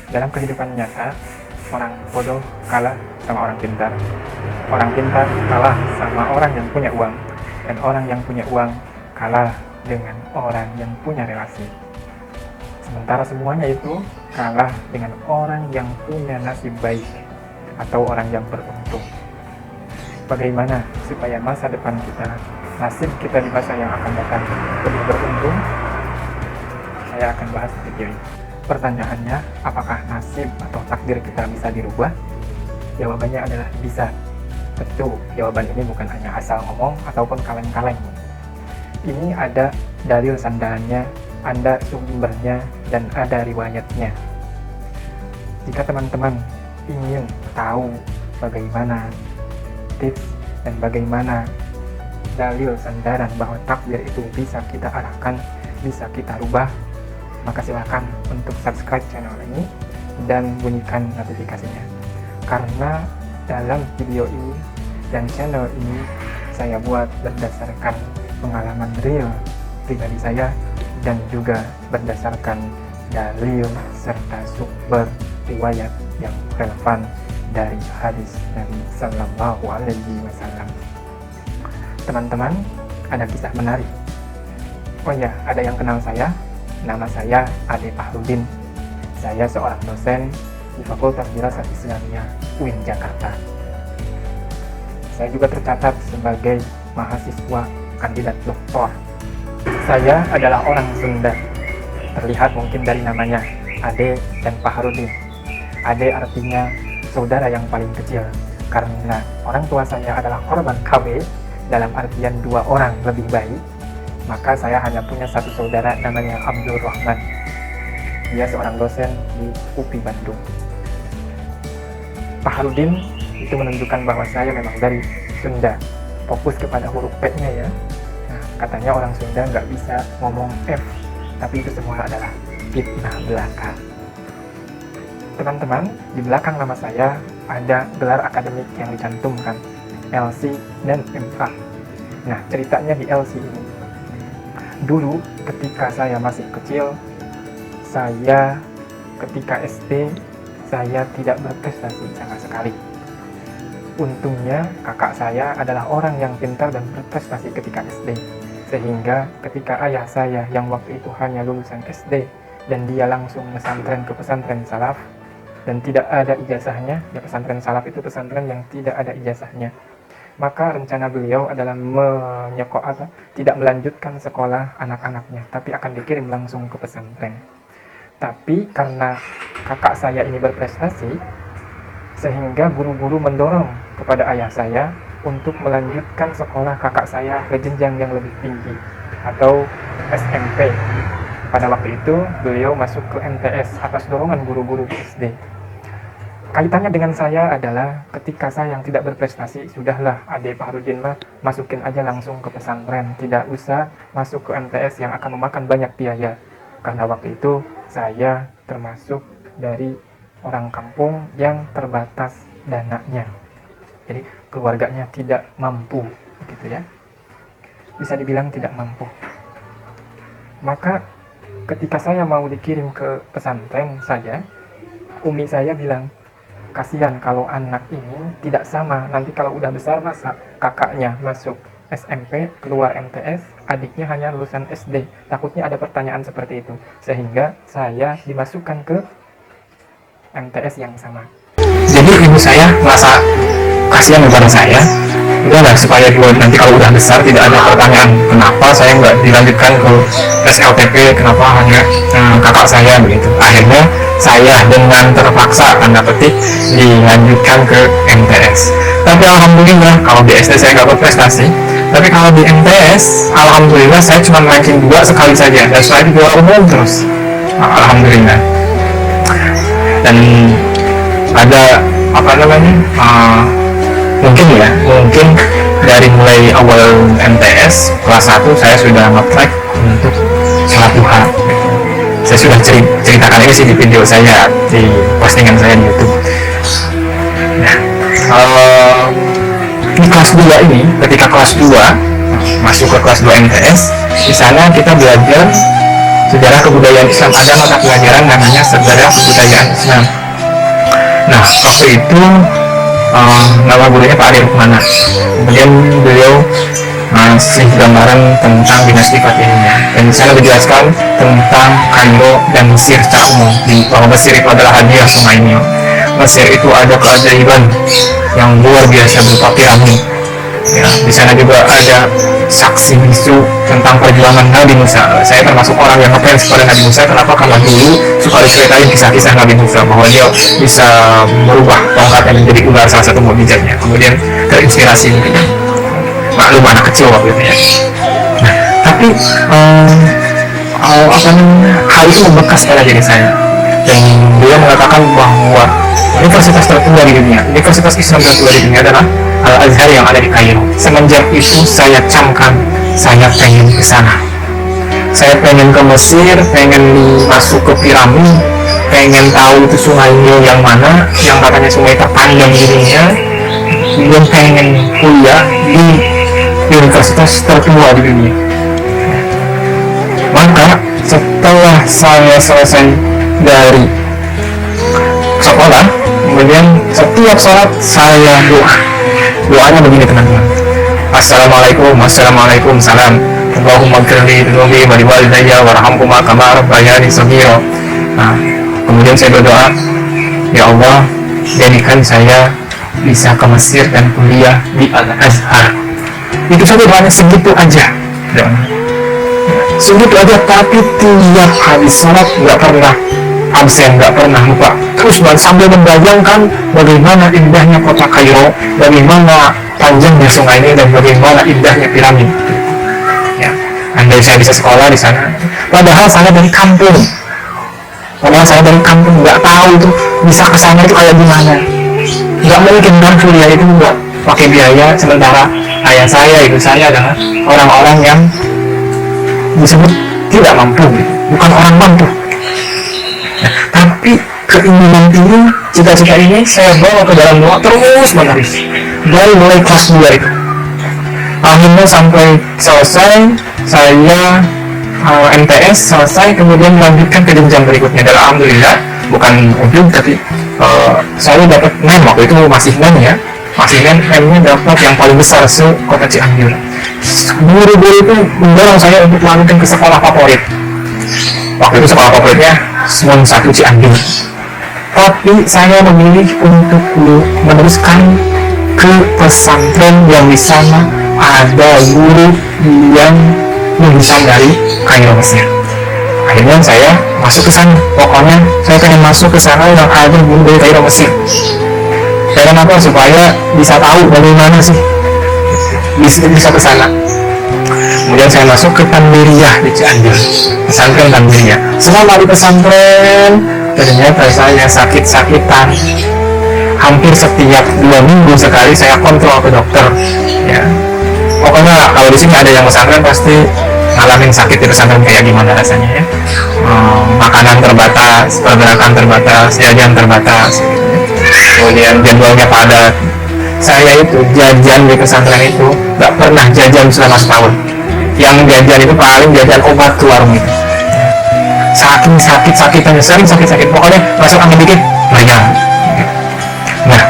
Dalam kehidupan nyata, orang bodoh kalah sama orang pintar. Orang pintar kalah sama orang yang punya uang. Dan orang yang punya uang kalah dengan orang yang punya relasi. Sementara semuanya itu kalah dengan orang yang punya nasib baik atau orang yang beruntung. Bagaimana supaya masa depan kita, nasib kita di masa yang akan datang lebih beruntung? Saya akan bahas di video ini. Pertanyaannya, apakah nasib atau takdir kita bisa dirubah? Jawabannya adalah bisa. Tentu, jawaban ini bukan hanya asal ngomong ataupun kaleng-kaleng. Ini ada dalil sandarannya, ada sumbernya, dan ada riwayatnya. Jika teman-teman ingin tahu bagaimana tips dan bagaimana dalil sandaran bahwa takdir itu bisa kita arahkan, bisa kita rubah, maka silakan untuk subscribe channel ini dan bunyikan notifikasinya. Karena dalam video ini dan channel ini saya buat berdasarkan pengalaman real pribadi saya dan juga berdasarkan dalil serta sumber riwayat yang relevan dari hadis Nabi Sallallahu Alaihi Wasallam. Teman-teman, ada kisah menarik. Oh ya, ada yang kenal saya. Nama saya Ade Fahrudin. Saya seorang dosen di Fakultas Dirasat Islamiyah UIN Jakarta. Saya juga tercatat sebagai mahasiswa kandidat doktor. Saya adalah orang Sunda. Terlihat mungkin dari namanya, Ade dan Fahrudin. Ade artinya saudara yang paling kecil, karena orang tua saya adalah korban KB dalam artian 2 orang lebih bayi. Maka saya hanya punya satu saudara namanya Abdul Rahman. Dia seorang dosen di UPI Bandung. Fahrudin itu menunjukkan bahwa saya memang dari Sunda. Fokus kepada huruf P-nya ya. Nah, katanya orang Sunda nggak bisa ngomong F, tapi itu semua adalah fitnah belaka. Teman-teman, di belakang nama saya ada gelar akademik yang dicantumkan, LC dan MA. Nah, ceritanya di LC ini. Dulu ketika saya masih kecil, ketika SD, saya tidak berprestasi sama sekali. Untungnya kakak saya adalah orang yang pintar dan berprestasi ketika SD. Sehingga ketika ayah saya yang waktu itu hanya lulusan SD dan dia langsung pesantren ke pesantren salaf dan tidak ada ijazahnya, ya pesantren salaf itu pesantren yang tidak ada ijazahnya. Maka rencana beliau adalah tidak melanjutkan sekolah anak-anaknya, tapi akan dikirim langsung ke pesantren. Tapi karena kakak saya ini berprestasi, sehingga guru-guru mendorong kepada ayah saya untuk melanjutkan sekolah kakak saya ke jenjang yang lebih tinggi, atau SMP. Pada waktu itu, beliau masuk ke MTS atas dorongan guru-guru di SD. Kaitannya dengan saya adalah ketika saya yang tidak berprestasi, sudahlah Ade Fahrudin mah masukin aja langsung ke pesantren, tidak usah masuk ke MTS yang akan memakan banyak biaya. Karena waktu itu saya termasuk dari orang kampung yang terbatas dananya. Jadi keluarganya tidak mampu, gitu ya. Bisa dibilang tidak mampu. Maka ketika saya mau dikirim ke pesantren saja, umi saya bilang, kasihan kalau anak ini tidak sama, nanti kalau udah besar masa kakaknya masuk SMP, keluar MTS, adiknya hanya lulusan SD. Takutnya ada pertanyaan seperti itu. Sehingga saya dimasukkan ke MTS yang sama. Jadi ibu saya merasa kasihan kepada saya. Udahlah, supaya nanti kalau udah besar tidak ada pertanyaan kenapa saya nggak dilanjutkan ke SLTP, kenapa hanya kakak saya begitu. Akhirnya saya dengan terpaksa tanda petik dilanjutkan ke MTS. Tapi alhamdulillah kalau di SD saya nggak berprestasi, tapi kalau di MTS alhamdulillah saya cuma ranking 2 sekali saja dan setelah itu juara umum terus. Alhamdulillah. Dan ada mungkin dari mulai awal MTS kelas 1 saya sudah nge-track untuk sholat duha. Saya sudah ceritakan ini sih di video saya, di postingan saya di YouTube. Nah, di kelas 2 ini, ketika kelas 2 masuk ke kelas 2 MTS, di sana kita belajar sejarah kebudayaan Islam, ada mata pelajaran namanya sejarah kebudayaan Islam. Nah, waktu itu nama gurunya Pak Ade Rukmana. Kemudian beliau ngasih gambaran tentang dinasti Fatimiyah, dan di sana dijelaskan tentang Kairo dan Mesir secara umum, bahwa Mesir itu adalah hadiah Sungai Nil. Mesir itu ada keajaiban yang luar biasa berupa piramid. Ya, di sana juga ada saksi bisu tentang perjuangan Nabi Musa. Saya termasuk orang yang ngefans kepada Nabi Musa. Kenapa? Karena dulu suka diceritain kisah-kisah Nabi Musa, bahwa dia bisa merubah tongkatnya menjadi ular, salah satu mukjizatnya. Kemudian terinspirasi mungkin, maklum anak kecil waktu itu ya. Nah, tapi hal itu membekas pada diri saya, dan beliau mengatakan bahwa universitas tertua di dunia, universitas Islam tertua di dunia adalah Al-Azhar yang ada di Kairo. Semenjak itu saya camkan, saya pengen ke sana. Saya pengen ke Mesir, pengen masuk ke piramid, pengen tahu itu Sungai Nil yang mana, yang katanya sungai terpanjang di dunia, dan pengen kuliah di universitas tertua di dunia. Maka setelah saya selesai dari sekolah, kemudian setiap sholat saya doanya begini teman-teman: Assalamualaikum, Assalamualaikum, salam, Allahumma gfirli dhunubi wa liwalidayya warhamhuma kama rabbayani shaghira. Nah, kemudian saya berdoa, ya Allah, jadikan saya bisa ke Mesir dan kuliah di Al-Azhar. Itu saja doanya, segitu aja. Segitu aja, tapi tiap habis sholat nggak pernah absen, nggak pernah lupa. Terus sambil membayangkan bagaimana indahnya kota Kairo, bagaimana panjangnya sungai ini, dan bagaimana indahnya piramid. Ya, andai saya bisa sekolah di sana. Padahal saya dari kampung. Nggak tahu itu bisa ke sana itu kayak gimana. Nggak mungkin kan kuliah itu nggak pakai biaya, sementara ayah saya, ibu saya adalah orang-orang yang disebut tidak mampu, bukan orang mampu. Nah, tapi keinginan ini, cita-cita ini saya bawa ke dalam doa terus menerus dari mulai kelas 2 itu. Akhirnya sampai selesai, saya MTS selesai, kemudian melanjutkan ke jenjang berikutnya. Dan alhamdulillah, bukan ujung, tapi saya dapat NEM. Waktu itu masih NEM ya, NEM-nya dapat yang paling besar se-kota Cianjur. Guru-guru itu mendorong saya untuk melanjutkan ke sekolah favorit. Waktu itu sekolah favoritnya SMON 1 Cianjur. Tapi saya memilih untuk meneruskan ke pesantren yang di sana ada guru yang lulusan dari Kairo, Mesir. Akhirnya saya masuk ke sana. Pokoknya saya pengen masuk ke sana yang ada guru dari Kairo, Mesir. Kenapa? Supaya bisa tahu bagaimana sih bisa ke sana. Kemudian saya masuk ke Tanbiriyah di Cianjur, pesantren Tanbiriyah. Selama di pesantren, ternyata saya sakit-sakitan. Hampir setiap 2 minggu sekali saya kontrol ke dokter. Ya, pokoknya kalau di sini ada yang pesantren pasti ngalamin sakit di pesantren kayak gimana rasanya ya. Makanan terbatas, pergerakan terbatas, jajan terbatas. Kemudian jadwalnya padat. Saya itu jajan di pesantren itu nggak pernah jajan selama setahun. Yang jajan itu paling jajan obat ke warung itu. Saking sakit-sakitannya, sering sakit-sakit. Pokoknya masuk angin dikit, bayang. Nah,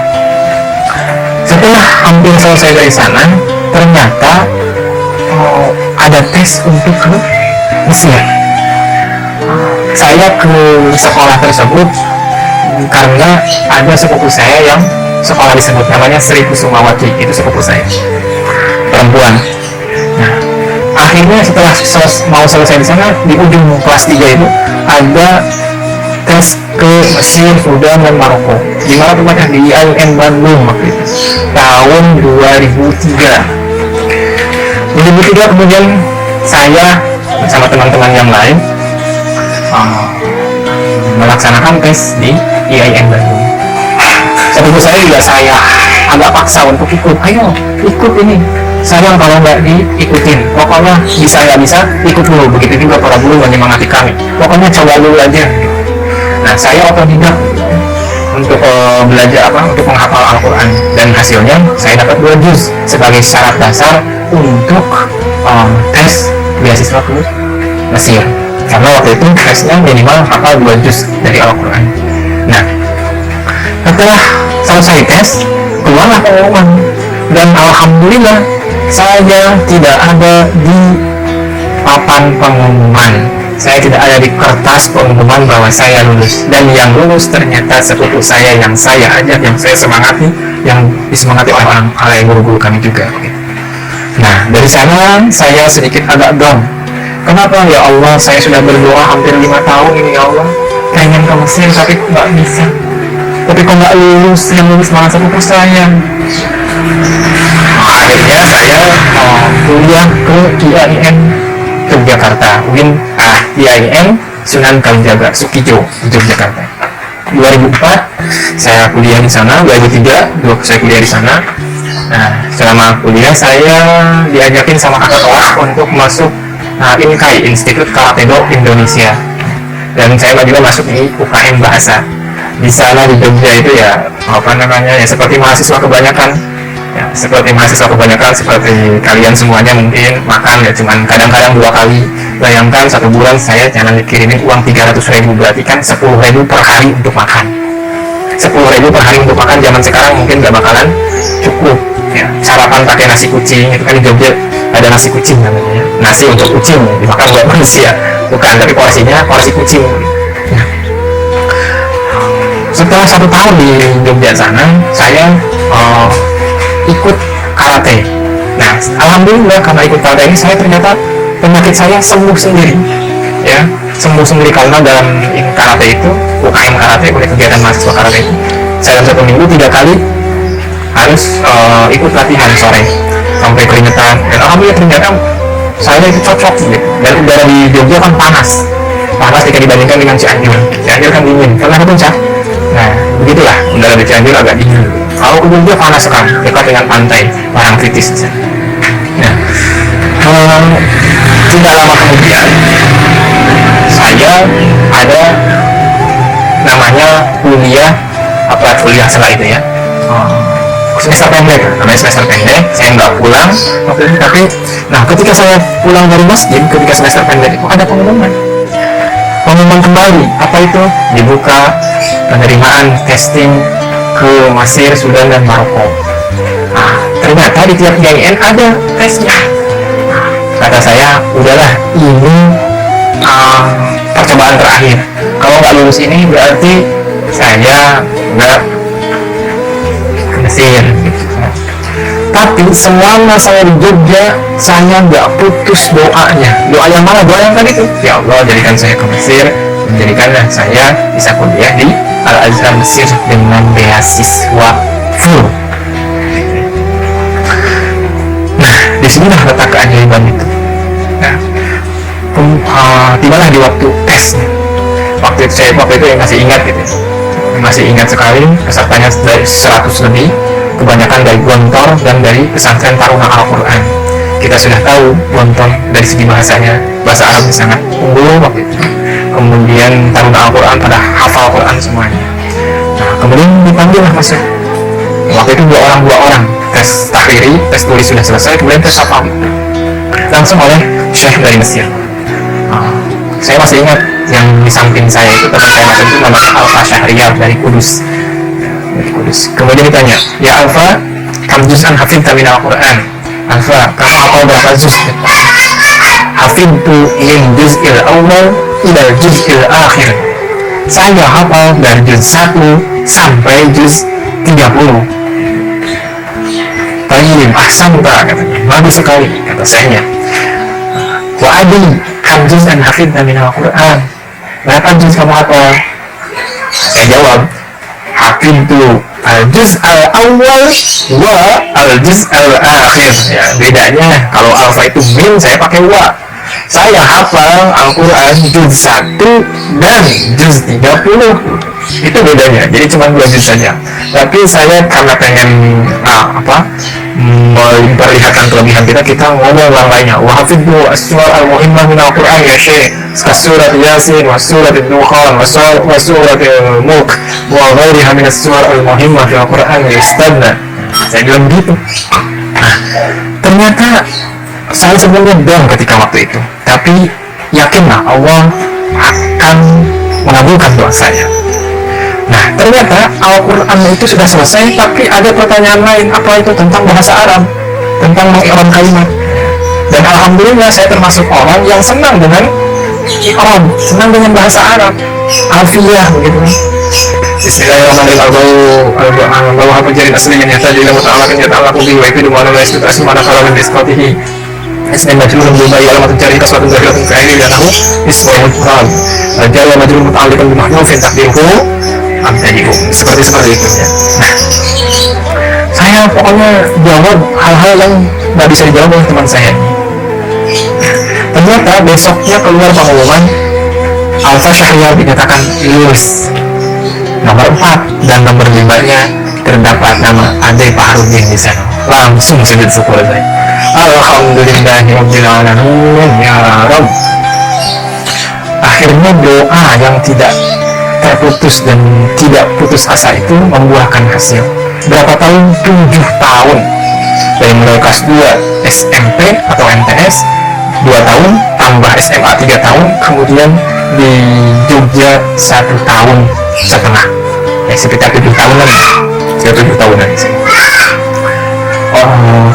setelah hampir selesai dari sana, ternyata ada tes untuk ke Mesir. Saya ke sekolah tersebut karena ada sepupu saya yang sekolah disebut, namanya Sri Kusumawati, itu sepupu saya, perempuan. Nah, akhirnya setelah mau selesai di sana, di ujung kelas 3 itu ada tes ke Mesir, Sudan, dan Maroko. Di mana tempatnya? Di IAIN Bandung waktu itu, tahun 2003. 2003 kemudian saya bersama teman-teman yang lain melaksanakan tes di IAIN Bandung. Sepupu saya juga saya agak paksa untuk ikut. Ayo ikut ini. Saya kalau nggak diikutin, pokoknya bisa nggak bisa ikut dulu. Begitu juga para guru menyemangati kami. Pokoknya coba dulu aja. Nah, saya otodidak untuk belajar untuk menghafal Al-Quran, dan hasilnya saya dapat 2 juz sebagai syarat dasar untuk tes beasiswa ke Mesir. karena waktu itu tesnya minimal hafal 2 juz dari Al-Quran. Nah, setelah selesai tes, keluarlah pengumuman, dan alhamdulillah saya tidak ada di papan pengumuman, saya tidak ada di kertas pengumuman bahwa saya lulus, dan yang lulus ternyata sepupu saya yang saya ajak, yang saya semangati, yang disemangati oleh guru-guru kami juga. Nah, dari sana saya sedikit agak down. Kenapa ya Allah, saya sudah berdoa hampir 5 tahun ini ya Allah, pengen ke Mesir tapi nggak bisa, tapi kok nggak lulus, yang lulus malah sepupu saya. Nah, akhirnya saya kuliah ke IAIN Yogyakarta, IAIN Sunan Kalijaga Sukijo di Yogyakarta. 2004 saya kuliah di sana, 2003 saya kuliah di sana. Nah, selama kuliah saya diajakin sama kakak kelas untuk masuk INKAI, Institut Karate-Do Indonesia, dan saya juga masuk di UKM Bahasa. Di sana di Jogja itu ya seperti mahasiswa kebanyakan, seperti kalian semuanya mungkin makan ya cuman kadang-kadang 2 kali. Bayangkan 1 bulan saya jangan dikirimin uang 300.000, berarti kan 10.000 per hari untuk makan. 10.000 per hari untuk makan zaman sekarang mungkin gak bakalan cukup ya. Sarapan pakai nasi kucing, itu kan di Jogja ada nasi kucing namanya, nasi untuk kucing dimakan oleh manusia, bukan, tapi porsinya porsi kucing. Nah, setelah 1 tahun di Jogja sana, saya ikut karate. Nah, alhamdulillah karena ikut karate ini saya ternyata penyakit saya sembuh sendiri, ya, sembuh sendiri karena dalam karate itu, UKM karate, oleh kegiatan mahasiswa karate itu, saya dalam 1 minggu 3 kali harus ikut latihan sore sampai keringetan, dan alhamdulillah ternyata saya itu cocok gitu. Dan udara di Jogja kan panas jika dibandingkan dengan Cianjur kan dingin karena puncak. Nah, begitulah udara di Cianjur agak dingin. Kalau ke Jogja panas sekali, dekat dengan pantai Parangtritis. Nah, tidak lama kemudian saya ada namanya kuliah setelah itu ya, semester pendek, namanya semester pendek. Saya nggak pulang waktu itu, tapi ketika saya pulang dari masjid, ketika semester pendek itu ada pengumuman kembali. Apa itu? Dibuka penerimaan testing ke Mesir, Sudan, dan Maroko. Ternyata di tiap IAIN ada tesnya. Kata saya, udahlah, ini percobaan terakhir. Kalau nggak lulus ini berarti saya nggak ke Mesir gitu. Tapi selama saya di Jogja, saya nggak putus doanya. Doa yang mana? Doa yang tadi tuh, ya Allah, jadikan saya ke Mesir, menjadikanlah saya bisa kuliah di Al-Azhar Mesir dengan beasiswa full. Nah, disinilah letak keajaiban itu. Nah, tibalah di waktu tes. Waktu itu yang masih ingat gitu, masih ingat sekali. Pesertanya dari 100 lebih, kebanyakan dari Gontor dan dari pesantren Taruna Al-Quran. Kita sudah tahu Gontor dari segi bahasanya, bahasa Arab sangat unggul waktu itu. Kemudian Taruna Al-Quran pada hafal Quran semuanya. Nah, kemudian dipanggillah masuk. Waktu itu 2 orang, tes tahriri, tes tulis sudah selesai, kemudian tes hafal langsung oleh Syekh dari Mesir. Saya masih ingat yang di samping saya itu, teman saya masuk itu namanya Alfa Syahriyah dari Kudus. Kemudian ditanya, ya Alfa, kam juz'an hafidta min Al-Quran? Alfa, kamu hafal berapa juz? Hafidtu min juz'il awal ila juz'il akhir. Saya hafal dari juz 1 sampai juz 30. Tayyib, ahsanta, katanya, bagus sekali, kata saya. Wa adi, kam juz'an hafidta min Al-Quran? Berapa juz kamu hafal? Saya jawab, hafidtu al-juz al-awwal wa al-juz al-akhir. Ya, bedanya kalau alfa itu min, saya pakai wa. Saya hafal Al-Quran juz 1 dan juz 30. Itu bedanya. Jadi cuma 2 juz saja. Tapi saya karena pengen memperlihatkan kelebihan kita ngomong yang lainnya. Wa hafidhu as-suwar al-muhimmah min Al-Quran ya Syekh, surat Yasin, wa surat Dukhan, wa surat Mulk, wa ghairiha min as-suwar al-muhimmah fi Al-Quran ya Ustadna. Saya bilang gitu. Ternyata saya sebenarnya down ketika waktu itu, tapi yakinlah Allah akan mengabulkan doa saya. Nah, ternyata Al-Quran itu sudah selesai, tapi ada pertanyaan lain, apa itu tentang bahasa Arab, tentang mengi'rab kalimat. Dan alhamdulillah saya termasuk orang yang senang dengan i'rab, senang dengan bahasa Arab, alfiyah begitu. Bismillahirrahmanirrahim. Allahu akbar jarin asliyan yahtaji ila muta'alakin yata'alaku bihi wa yafidu ma'ala la yastutu asma'ana kalamin bisqatihi ismin majrurun bima'i alamatun jari kaswatun zahiratun fa'ili lianahu ismul mut'al jari wa majrurun muta'alikan bimahnufin takdiruhu abtadi'u, seperti itu ya. Nah, saya pokoknya jawab hal-hal yang nggak bisa dijawab oleh teman saya ini. Ternyata besoknya keluar pengumuman Alfa Syahriar dinyatakan lulus nomor 4 dan nomor 5-nya terdapat nama Ade Fahrudin di sana. Langsung sujud syukur saya. Alhamdulillahirabbil alamin ya Rabb. Akhirnya doa yang tidak terputus dan tidak putus asa itu membuahkan hasil. Berapa tahun? 7 tahun. Dari mulai kelas 2 SMP atau MTS 2 tahun, tambah SMA 3 tahun, kemudian di Jogja 1 tahun setengah, sekitar 7 tahunan, sekitar 7 tahunan.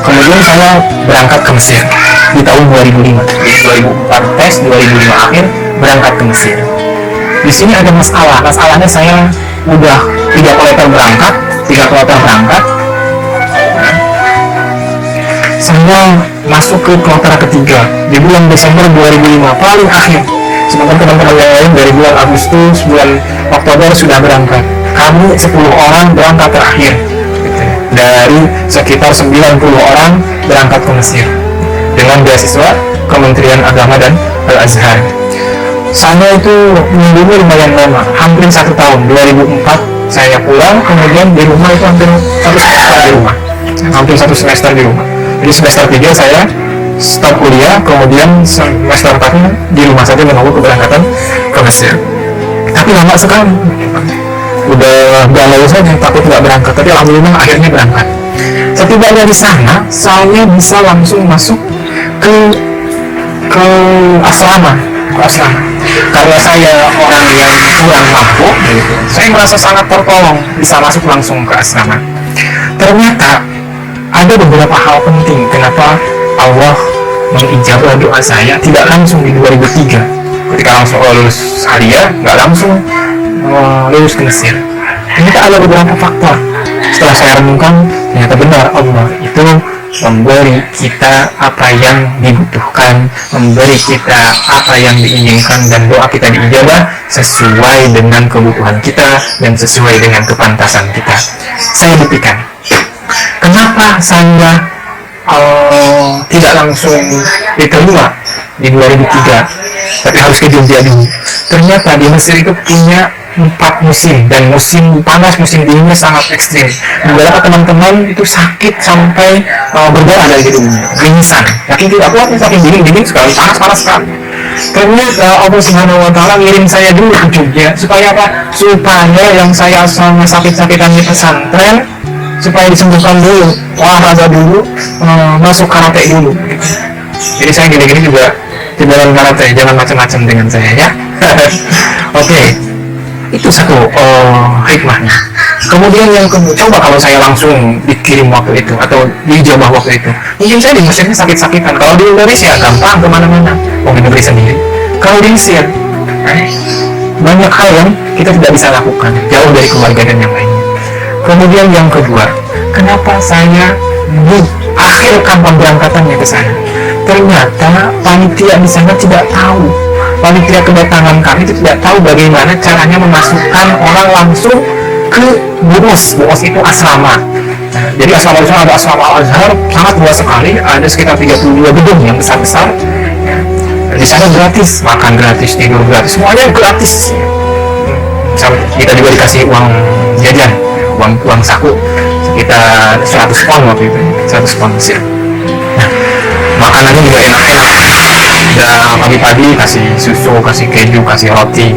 Kemudian saya berangkat ke Mesir di tahun 2005. Di 2004 tes, 2005 akhir berangkat ke Mesir. Di sini ada masalahnya saya udah 3 kloter berangkat. Saya masuk ke kloter ketiga di bulan Desember 2005, paling akhir. Sementara teman-teman yang lain dari bulan Agustus, bulan Oktober sudah berangkat. Kami 10 orang berangkat terakhir. Dari sekitar 90 orang berangkat ke Mesir dengan beasiswa Kementerian Agama dan Al-Azhar. Saya itu menunggu lumayan lama, hampir 1 tahun. 2004 saya pulang, kemudian di rumah itu hampir 1 semester di rumah. Hampir 1 semester di rumah. Jadi semester 3 saya stop kuliah, kemudian semester 4-nya di rumah saja menunggu keberangkatan ke Mesir. Tapi lama sekali. Udah galau saja, takut nggak berangkat, tapi alhamdulillah akhirnya berangkat. Setibanya di sana, saya bisa langsung masuk ke asrama. Karena saya orang yang kurang mampu, saya merasa sangat tertolong bisa masuk langsung ke asrama. Ternyata ada beberapa hal penting kenapa Allah mengijabah doa saya tidak langsung di 2003 ketika langsung lulus aliyah, nggak langsung lulus ke Mesir. Ternyata ada beberapa faktor. Setelah saya renungkan, ternyata benar Allah itu memberi kita apa yang dibutuhkan, memberi kita apa yang diinginkan, dan doa kita diijabah sesuai dengan kebutuhan kita dan sesuai dengan kepantasan kita. Saya buktikan. Kenapa saya tidak langsung diterima di 2003, tapi harus ke Jogja dulu? Ternyata di Mesir itu punya 4 musim, dan musim panas, musim dinginnya sangat ekstrim. Beberapa teman-teman itu sakit sampai berdarah dari hidungnya, ringisan, yakin tidak kuat, saking dingin sekali, panas sekali. Ternyata Allah Subhanahu wa Ta'ala ngirim saya dulu ke Jogja supaya apa? Supaya yang saya sama sakit-sakitan di pesantren supaya disembuhkan dulu, olahraga dulu, masuk karate dulu. Jadi saya gini-gini juga jalan karate, jangan macam-macam dengan saya ya. Oke. Itu satu hikmahnya. Kemudian yang kedua, coba kalau saya langsung dikirim waktu itu atau dijabah waktu itu, mungkin saya di Mesirnya sakit-sakitan. Kalau di Indonesia gampang kemana-mana, mau di negeri sendiri. Kalau di Mesir banyak hal yang kita tidak bisa lakukan, jauh dari keluarga dan yang lainnya. Kemudian yang kedua, kenapa saya di akhir kampung berangkatannya ke sana? Ternyata panitia di sana tidak tahu. Panitia kedatangan kami itu tidak tahu bagaimana caranya memasukkan orang langsung ke BUOS. BUOS itu asrama. Nah, jadi asrama itu ada asrama Al-Azhar, sangat luas sekali, ada sekitar 32 gedung yang besar-besar. Di sana gratis, makan gratis, tidur gratis, semuanya gratis. Kita juga dikasih uang jajan, uang saku sekitar 100 pon waktu itu, 100 pon Mesir. Nah, makanannya juga enak-enak. Dan pagi-pagi kasih susu, kasih keju, kasih roti.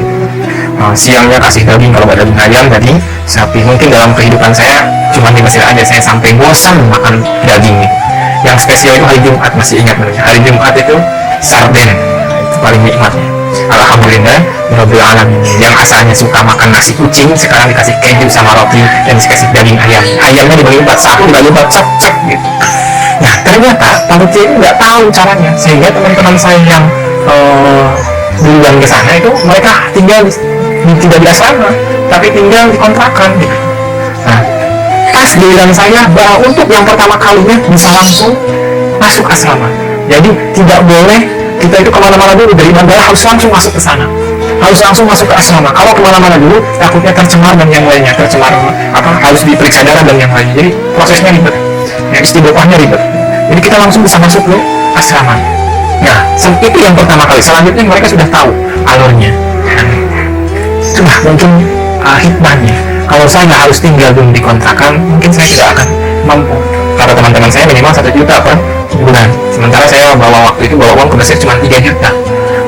Siangnya kasih daging, kalau ada daging ayam, daging sapi. Mungkin dalam kehidupan saya cuma di Mesir aja saya sampai bosan makan daging. Yang spesial itu hari Jumat, masih ingat namanya. Hari Jumat itu sarden. paling nikmatnya. Alhamdulillah Rabbil Alamin. Yang asalnya suka makan nasi kucing sekarang dikasih keju sama roti dan dikasih daging ayam. Ayamnya dibagi 4, satu dibagi 4, cek gitu. Nah ternyata panitia itu nggak tahu caranya, sehingga teman-teman saya yang duluan ke sana itu mereka tinggal tidak di asrama, tapi tinggal di kontrakan gitu. Nah pas giliran saya bahwa untuk yang pertama kalinya bisa langsung masuk asrama. Jadi tidak boleh kita itu kemana-mana dulu, dari bandara harus langsung masuk ke sana, harus langsung masuk ke asrama. Kalau kemana-mana dulu takutnya tercemar dan yang lainnya, tercemar harus diperiksa darah dan yang lainnya. Jadi prosesnya ribet, ya, istiqomahnya ribet. Jadi kita langsung bisa masuk ke asrama. Nah itu yang pertama kali. Selanjutnya mereka sudah tahu alurnya. Sudah mungkin hikmahnya. Kalau saya harus tinggal dulu di kontrakan, mungkin saya tidak akan mampu. Karena teman-teman saya minimal 1 juta per bulan. Sementara saya bawa waktu itu bawa uang ke Mesir cuma 3 juta.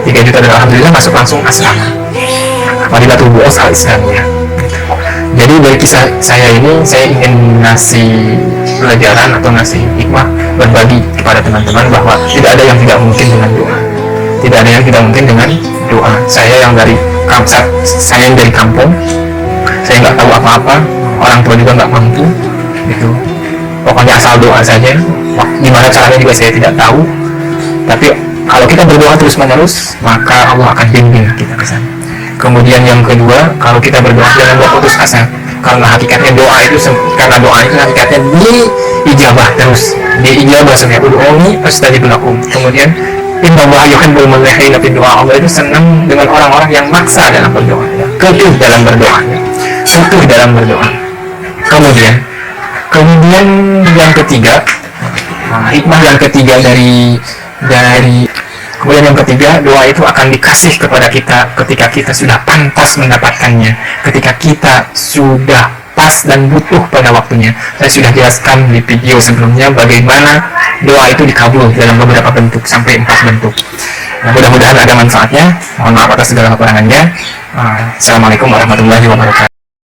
3 juta dan alhamdulillah masuk langsung asrama. Madilatul Bu'os al-Islamiyah. Jadi dari kisah saya ini, saya ingin ngasih pelajaran atau ngasih hikmah, berbagi kepada teman-teman bahwa tidak ada yang tidak mungkin dengan doa. Tidak ada yang tidak mungkin dengan doa. Saya yang dari kampung, saya nggak tahu apa-apa, orang tua juga nggak mampu, gitu. Pokoknya asal doa saja. Gimana caranya juga saya tidak tahu. Tapi kalau kita berdoa terus-menerus, maka Allah akan bimbing kita ke sana. Kemudian yang kedua, kalau kita berdoa jangan buat putus asa, karena hakikatnya doa itu, karena doa itu hakikatnya diijabah terus, diijabah sampai ud'uni astajib lakum. Kemudian innallaha yuhibbul muttaqina fi doa. Allah itu senang dengan orang-orang yang maksa dalam berdoa, kekeh dalam berdoa, utuh dalam berdoa. Kemudian yang ketiga, hikmah yang ketiga dari kemudian yang ketiga, doa itu akan dikasih kepada kita ketika kita sudah pantas mendapatkannya, ketika kita sudah pas dan butuh pada waktunya. Saya sudah jelaskan di video sebelumnya bagaimana doa itu dikabul dalam beberapa bentuk, sampai 4 bentuk. Nah, mudah-mudahan ada manfaatnya. Mohon maaf atas segala kekurangannya. Assalamualaikum warahmatullahi wabarakatuh.